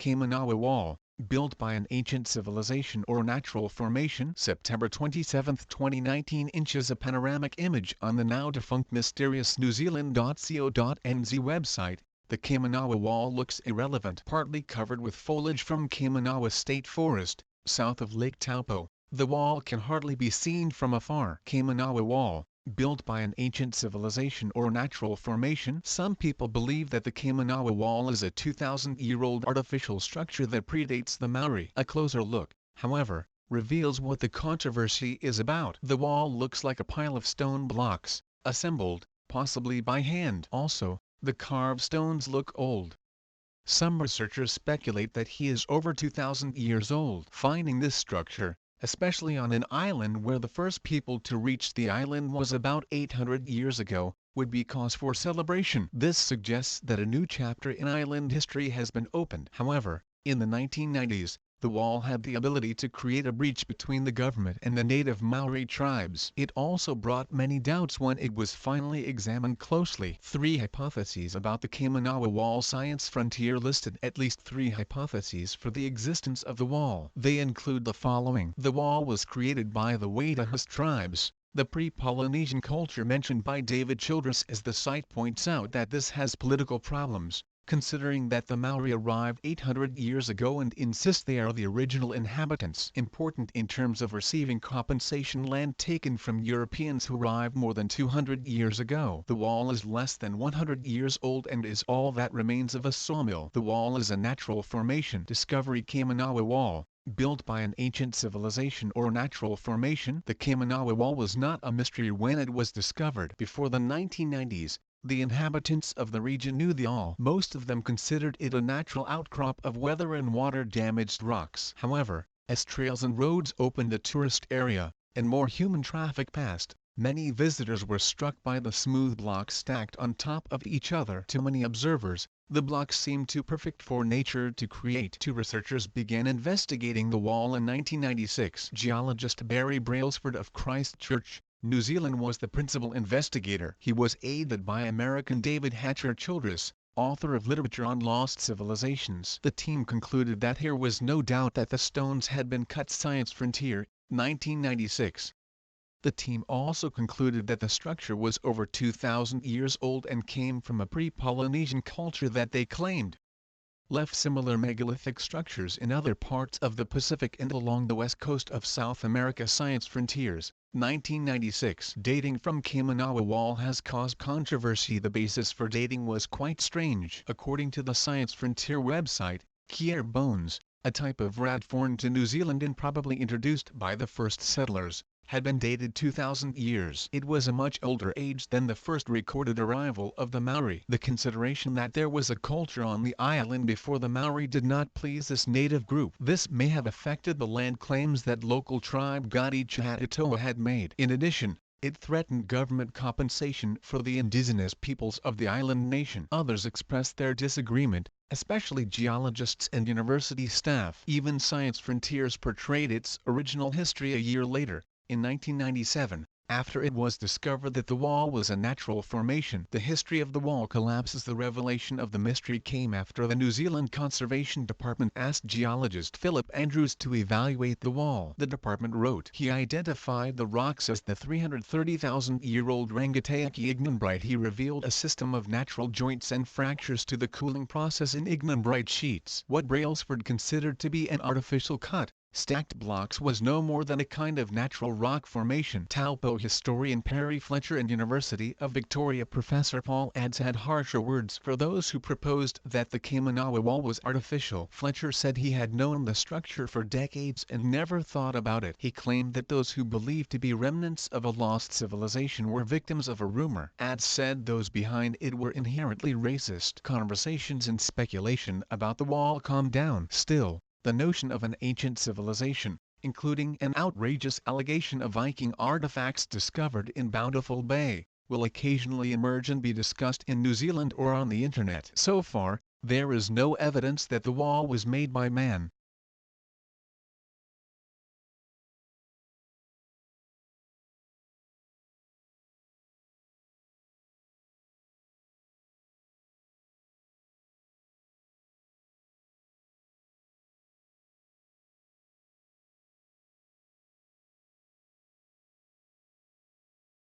Kaimanawa Wall, built by an ancient civilization or natural formation. September 27, 2019. Inches a panoramic image on the now defunct mysterious newzealand.co.nz website. The Kaimanawa Wall looks irrelevant. Partly covered with foliage from Kaimanawa State Forest, south of Lake Taupo, the wall can hardly be seen from afar. Kaimanawa Wall, built by an ancient civilization or natural formation. Some people believe that the Kaimanawa Wall is a 2,000-year-old artificial structure that predates the Maori. A closer look, however, reveals what the controversy is about. The wall looks like a pile of stone blocks, assembled, possibly by hand. Also, the carved stones look old. Some researchers speculate that he is over 2,000 years old. Finding this structure, especially on an island where the first people to reach the island was about 800 years ago, would be cause for celebration. This suggests that a new chapter in island history has been opened. However, in the 1990s, the wall had the ability to create a breach between the government and the native Maori tribes. It also brought many doubts when it was finally examined closely. 3 hypotheses about the Kaimanawa Wall. Science Frontier listed at least 3 hypotheses for the existence of the wall. They include the following. The wall was created by the Waitahus tribes, the pre-Polynesian culture mentioned by David Childress, as the site points out that this has political problems, considering that the Maori arrived 800 years ago and insist they are the original inhabitants. Important in terms of receiving compensation. Land taken from Europeans who arrived more than 200 years ago. The wall is less than 100 years old and is all that remains of a sawmill. The wall is a natural formation. Discovery. Kaimanawa Wall, built by an ancient civilization or natural formation. The Kaimanawa Wall was not a mystery when it was discovered. Before the 1990s, the inhabitants of the region knew the all. Most of them considered it a natural outcrop of weather and water-damaged rocks. However, as trails and roads opened the tourist area, and more human traffic passed, many visitors were struck by the smooth blocks stacked on top of each other. To many observers, the blocks seemed too perfect for nature to create. 2 researchers began investigating the wall in 1996. Geologist Barry Brailsford of Christchurch, New Zealand was the principal investigator. He was aided by American David Hatcher Childress, author of literature on lost civilizations. The team concluded that there was no doubt that the stones had been cut. Science Frontier, 1996. The team also concluded that the structure was over 2,000 years old and came from a pre-Polynesian culture that they claimed left similar megalithic structures in other parts of the Pacific and along the west coast of South America. Science Frontiers, 1996. Dating from Kaimanawa Wall has caused controversy. The basis for dating was quite strange. According to the Science Frontier website, Kier bones, a type of rat foreign to New Zealand and probably introduced by the first settlers, had been dated 2,000 years. It was a much older age than the first recorded arrival of the Maori. The consideration that there was a culture on the island before the Maori did not please this native group. This may have affected the land claims that local tribe Gadi Chahatitoa had made. In addition, it threatened government compensation for the indigenous peoples of the island nation. Others expressed their disagreement, especially geologists and university staff. Even Science Frontiers portrayed its original history a year later, in 1997, after it was discovered that the wall was a natural formation. The history of the wall collapses. The revelation of the mystery came after the New Zealand Conservation Department asked geologist Philip Andrews to evaluate the wall. The department wrote he identified the rocks as the 330,000-year-old Rangitaiki ignimbrite. He revealed a system of natural joints and fractures to the cooling process in ignimbrite sheets. What Brailsford considered to be an artificial cut, stacked blocks was no more than a kind of natural rock formation. Taupo historian Perry Fletcher and University of Victoria professor Paul Adds had harsher words for those who proposed that the Kaimanawa Wall was artificial. Fletcher said he had known the structure for decades and never thought about it. He claimed that those who believed to be remnants of a lost civilization were victims of a rumor. Adds said those behind it were inherently racist. Conversations and speculation about the wall calmed down. Still, the notion of an ancient civilization, including an outrageous allegation of Viking artifacts discovered in Bountiful Bay, will occasionally emerge and be discussed in New Zealand or on the internet. So far, there is no evidence that the wall was made by man.